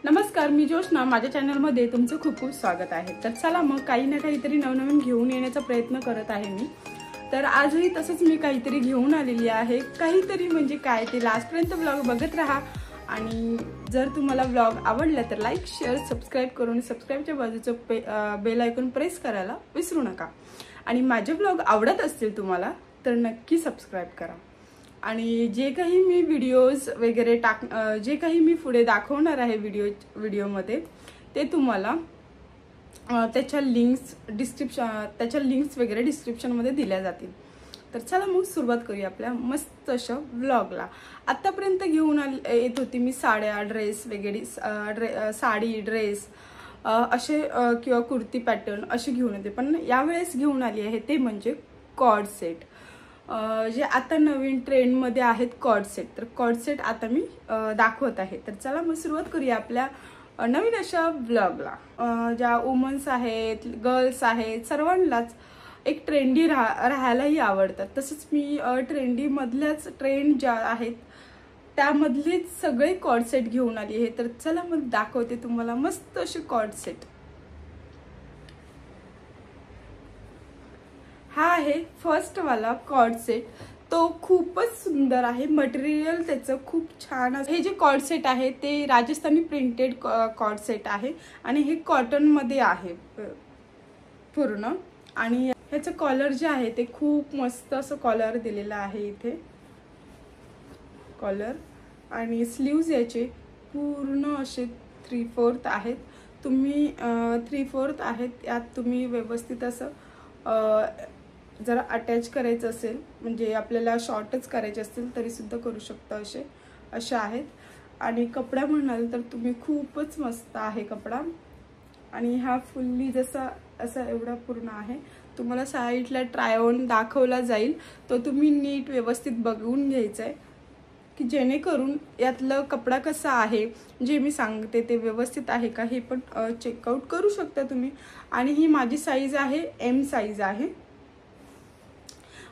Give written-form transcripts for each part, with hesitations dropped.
नमस्कार, मी जोशना. माझ्या चॅनलमध्ये तुमचं खूप खूप स्वागत आहे. तर चला मग काही ना काहीतरी नवनवीन घेऊन येण्याचा प्रयत्न करत आहे मी. तर आजही तसंच मी काहीतरी घेऊन आलेली आहे. काहीतरी म्हणजे काय ते लास्टपर्यंत व्लॉग बघत राहा. आणि जर तुम्हाला व्लॉग आवडला तर लाईक, शेअर, सबस्क्राईब करून सबस्क्राईबच्या बाजूचं बेल आयकॉन प्रेस करायला विसरू नका. आणि माझे व्लॉग आवडत असतील तुम्हाला तर नक्की सबस्क्राईब करा. आणि जे काही मी व्हिडिओज वगैरे जे काही मी पुढे दाखवणार आहे व्हिडिओमध्ये ते तुम्हाला त्याच्या लिंक्स वगैरे डिस्क्रिप्शनमध्ये दिल्या जातील. तर चला मग सुरुवात करूया आपल्या मस्त अशा व्लॉगला. आतापर्यंत घेऊन येत होती मी साड्या, ड्रेस वगैरे, साडी, ड्रेस असे किंवा कुर्ती पॅटर्न असे घेऊन येते. पण यावेळेस घेऊन आली आहे ते म्हणजे कॉर्ड सेट. जे आता नवीन ट्रेंडमध्ये आहेत कॉर्ड सेट. तर कॉर्ड सेट आता मी दाखवत आहे. तर चला मग सुरुवात करूया आपल्या नवीन अशा व्लॉगला. ज्या वुमन्स आहेत, गर्ल्स आहेत, सर्वांनाच एक ट्रेंडी राहायलाही आवडतात. तसंच मी ट्रेंडीमधल्याच ट्रेंड ज्या आहेत त्यामधलेच सगळे कॉर्ड सेट घेऊन आली आहे. तर चला मग दाखवते तुम्हाला मस्त असे कॉर्ड सेट. हा आहे फर्स्ट वाला कॉर्ड सेट. तो खूपच सुंदर आहे. मटेरियल त्याचं खूप छान आहे. हे जे कॉर्ड सेट आहे ते राजस्थानी प्रिंटेड कॉर्ड सेट आहे आणि हे कॉटन मध्ये आहे पूर्ण. आणि ह्याचं कॉलर जे आहे ते खूप मस्त असं कॉलर दिलेलं आहे इथे कॉलर. आणि स्लीव्ज याचे पूर्ण असे 3/4 आहेत. तुम्ही 3/4 आहेत यात तुम्ही व्यवस्थित असं जर अटॅच करायचं असेल म्हणजे आपल्याला शॉर्टच करायचे असतील तरी सुद्धा करू शकता. असे आहेत. आणि कपडा म्हणाल तर तुम्ही खूपच मस्त आहे कपडा. आणि हा फुल्ली जसा असा एवढा पूर्ण आहे. तुम्हाला साईडला ट्राय ऑन दाखवला जाईल तो तुम्ही नीट व्यवस्थित बघून घ्यायचा आहे की जेणेकरून यातलं कपडा कसा आहे जे मी सांगते ते व्यवस्थित आहे का हे पण चेकआउट करू शकता तुम्ही. आणि ही माझी साईज आहे M साईज आहे.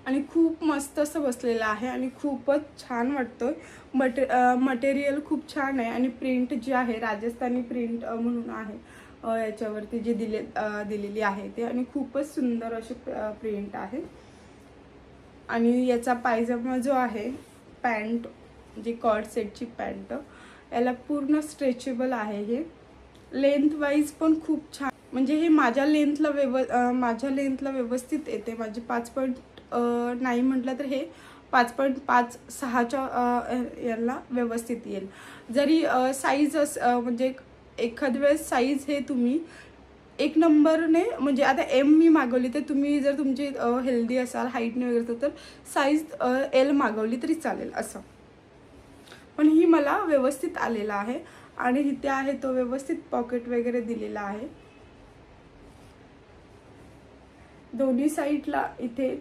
आणि खूप मस्त असं बसलेलं आहे आणि खूपच छान वाटतोय. मटेरियल खूप छान आहे. आणि प्रिंट जी आहे राजस्थानी प्रिंट म्हणून आहे याच्यावरती जे दिलेली आहे ते. आणि खूपच सुंदर अशी प्रिंट आहे. आणि याचा पायजमा जो आहे पॅन्ट जी कॉर्ड सेटची पॅन्ट याला पूर्ण स्ट्रेचेबल आहे. हे लेंथ वाईज पण खूप छान म्हणजे हे माझ्या लेंथला व्यवस्थित येते. माझी 5.9 म्हटलं तर हे 5.56च्या याला व्यवस्थित येईल. जरी साईज म्हणजे एखाद वेळेस साईज हे तुम्ही 1 नंबरने म्हणजे आता M मी मागवली तर तुम्ही जर तुमची हेल्दी असाल हाईटने वगैरे तर साईज L मागवली तरी चालेल असं. पण ही मला व्यवस्थित आलेला आहे. आणि इथे आहे तो व्यवस्थित पॉकेट वगैरे दिलेला आहे दोन्ही साईडला. इथे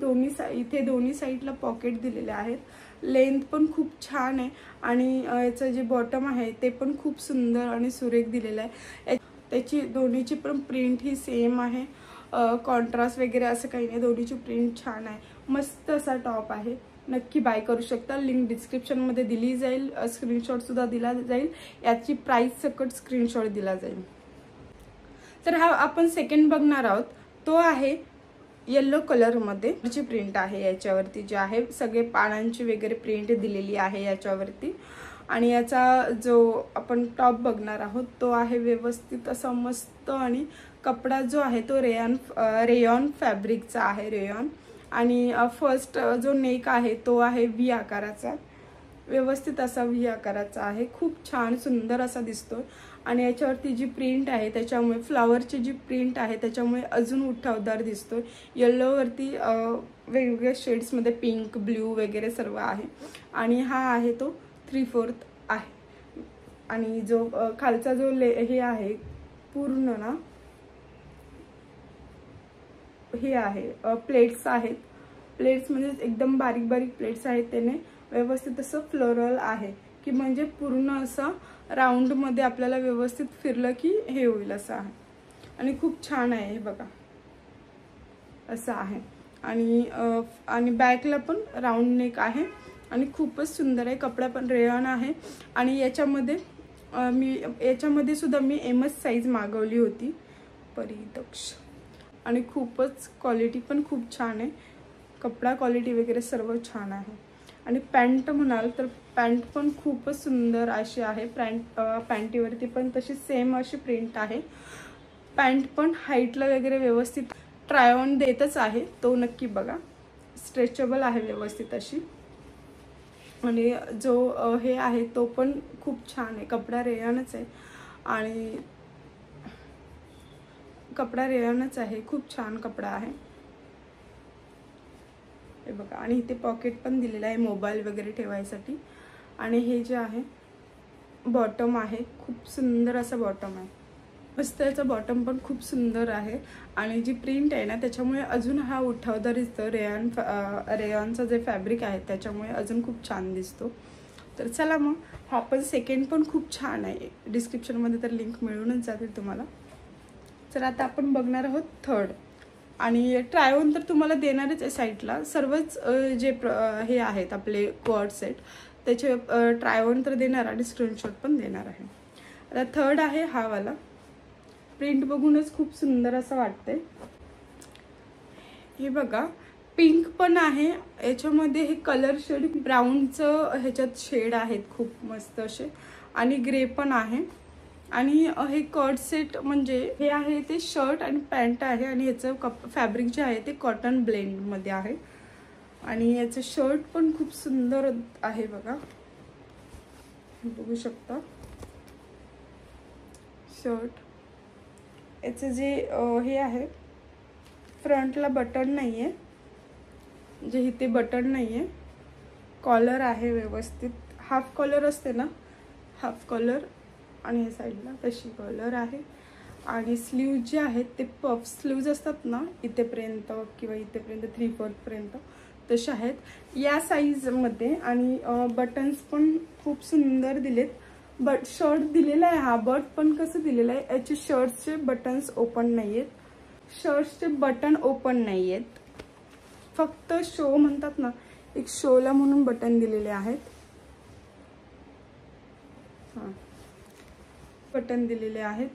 दोन्ही साईडला पॉकेट दिलेले आहेत. लेंथ पण खूप छान आहे. आणि याचं जे बॉटम आहे ते पण खूप सुंदर आणि सुरेख दिलेलं आहे. त्याची दोन्हीची पण प्रिंट ही सेम आहे. कॉन्ट्रास्ट वगैरे असं काही नाही. दोन्हीची प्रिंट छान आहे. मस्त असा टॉप आहे. नक्की बाय करू शकता. लिंक डिस्क्रिप्शनमध्ये दिली जाईल. स्क्रीनशॉट सुद्धा दिला जाईल. याची प्राइस सकट स्क्रीनशॉट दिला जाईल. तर हा आपण सेकंड बघणार आहोत. तो आहे येलो कलरमध्ये जी प्रिंट आहे याच्यावरती जे आहे सगळे पानांची वगैरे प्रिंट दिलेली आहे याच्यावरती. आणि याचा जो आपण टॉप बघणार आहोत तो आहे व्यवस्थित असा मस्त. आणि कपडा जो आहे तो रेयॉन फॅब्रिकचा आहे. रेयॉन. आणि फर्स्ट जो नेक आहे तो आहे V आकाराचा. व्यवस्थित असा V आकाराचा आहे. खूप छान सुंदर असा दिसतोय. आणि याच्यावरती जी प्रिंट आहे त्याच्यामुळे फ्लावरची जी प्रिंट आहे त्याच्यामुळे अजून उठावदार दिसतोय. येल्लोवरती वेगवेगळ्या शेड्समध्ये पिंक, ब्ल्यू वगैरे सर्व आहे. आणि हा आहे तो 3/4 आहे. आणि जो खालचा जो हे आहे पूर्ण ना हे आहे प्लेट्स आहेत. प्लेट्स म्हणजे एकदम बारीक बारीक प्लेट्स आहेत. त्याने व्यवस्थित असं फ्लोरल आहे की म्हणजे पूर्ण असं राऊंड मध्ये आपल्याला व्यवस्थित फिरलं की हे होईल असं आहे. आणि खूप छान आहे हे बघा असं आहे. आणि बॅकला पण राऊंड नेक आहे. आणि खूपच सुंदर आहे. कपडा पण रेयॉन आहे. आणि याच्यामध्ये मी याच्यामध्ये सुद्धा मी एमएस साईज मागवली होती परिदक्ष, आणि खूपच क्वालिटी पण खूप छान आहे, कपडा क्वालिटी वगैरे सर्व छान आहे. आणि पॅन्ट म्हणाल तर पॅन्ट पण खूपच सुंदर अशी आहे. पॅन्टीवरती पण तशी सेम अशी प्रिंट आहे. पॅन्ट पण हाईटला वगैरे व्यवस्थित ट्राय ऑन देतच आहे, तो नक्की बघा. स्ट्रेचेबल आहे व्यवस्थित अशी. आणि जो हे आहे तो पण खूप छान आहे, कपडा रेयॉनच आहे आणि कपडा रेयॉनच आहे, खूप छान कपडा आहे हे बघा. आणि इथे पॉकेट पण दिलेलं आहे मोबाईल वगैरे ठेवायसाठी. आणि हे जे आहे बॉटम आहे, खूप सुंदर असं बॉटम आहे, मस्त. याचं बॉटम पण खूप सुंदर आहे आणि जी प्रिंट आहे ना त्याच्यामुळे अजून हा उठावदार दिसतो. रेयॉनचं जे फॅब्रिक आहे त्याच्यामुळे अजून खूप छान दिसतो. तर चला मग, हा पण सेकंड पण खूप छान आहे, डिस्क्रिप्शनमध्ये तर लिंक मिळूनच जातील तुम्हाला. तर आता आपण बघणार आहोत थर्ड. आणि ट्रायऑन तर तुम्हाला देणारच आहे साईटला. सर्वच जे हे आहेत आपले क्वाड सेट त्याचे ट्रायऑन तर देणार आणि स्क्रीनशॉट पण देणार आहे. आता थर्ड आहे हा वाला. प्रिंट बघूनच खूप सुंदर असं वाटतंय. हे बघा, पिंक पण आहे याच्यामध्ये, हे कलर शेड ब्राऊनचं ह्याच्यात शेड आहेत खूप मस्त असे, आणि ग्रे पण आहे. आणि हे कॉर्ड सेट म्हणजे हे आहे ते शर्ट आणि पॅन्ट आहे, आणि ह्याचं फॅब्रिक जे आहे ते कॉटन ब्लेंडमध्ये आहे. आणि याचं शर्ट पण खूप सुंदर आहे बघा, बघू शकता शर्ट. याचं जे हे आहे फ्रंटला बटन नाही आहे, जे इथे बटन नाही आहे. कॉलर आहे व्यवस्थित, हाफ कॉलर असते ना, हाफ कॉलर, आणि या साईडला तशी कॉलर आहे. आणि स्लीव जे आहेत ते पफ स्लीव्ज असतात ना, इथेपर्यंत किंवा इथेपर्यंत 3/4 पर्यंत तसे आहेत या साईजमध्ये. आणि बटन्स पण खूप सुंदर दिलेत. शर्ट दिलेला आहे हा, बट पण कसं दिलेलं आहे, याचे शर्टचे बटन्स ओपन नाही आहेत, शर्ट्सचे बटन ओपन नाही आहेत, फक्त शो म्हणतात ना, एक शोला म्हणून बटन दिलेले आहेत. हां, बटन दिलेले आहेत.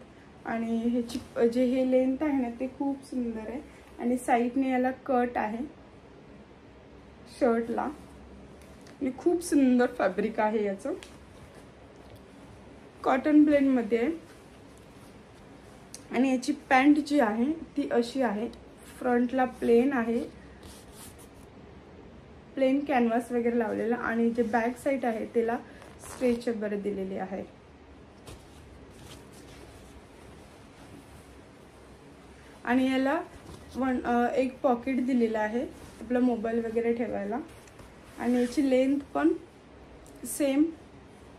आणि ह्याची जे हे लेंथ आहे ना ते खूप सुंदर आहे. आणि साईडने याला कट आहे शर्टला, आणि खूप सुंदर फॅब्रिक आहे याचं, कॉटन ब्लेंडमध्ये आहे. आणि याची पॅन्ट जी आहे ती अशी आहे, फ्रंटला प्लेन आहे, प्लेन कॅनव्हास वगैरे लावलेला. आणि जे बॅक साईड आहे त्याला स्ट्रेचेबल दिलेली आहे. आणि याला एक पॉकेट दिलेला आहे आपला मोबाईल वगैरे ठेवायला. आणि याची लेंथ पण सेम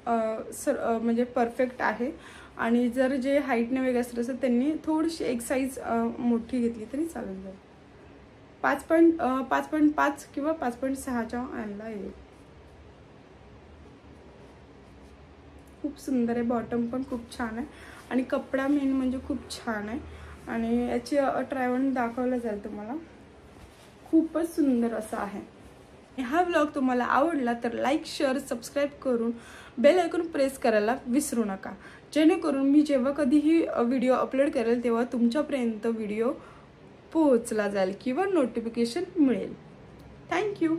म्हणजे परफेक्ट आहे. आणि जर जे हाईटने वेगळं असलं तर त्यांनी थोडीशी एक साईज मोठी घेतली तरी चालेल जाईल. 5.5 किंवा 5.6च्या आणला येईल. खूप सुंदर आहे, बॉटम पण खूप छान आहे, आणि कपडा मेन म्हणजे खूप छान आहे. आणि याची ट्रायऑन दाखवलं जाईल तुम्हाला, खूपच सुंदर असा आहे. हा व्लॉग तुम्हाला आवडला तर लाईक, शेअर, सबस्क्राईब करून बेल आयकॉन प्रेस करायला विसरू नका, जेणेकरून मी जेव्हा कधीही व्हिडिओ अपलोड करेल तेव्हा तुमच्यापर्यंत व्हिडिओ पोहोचला जाईल किंवा नोटिफिकेशन मिळेल. थँक्यू.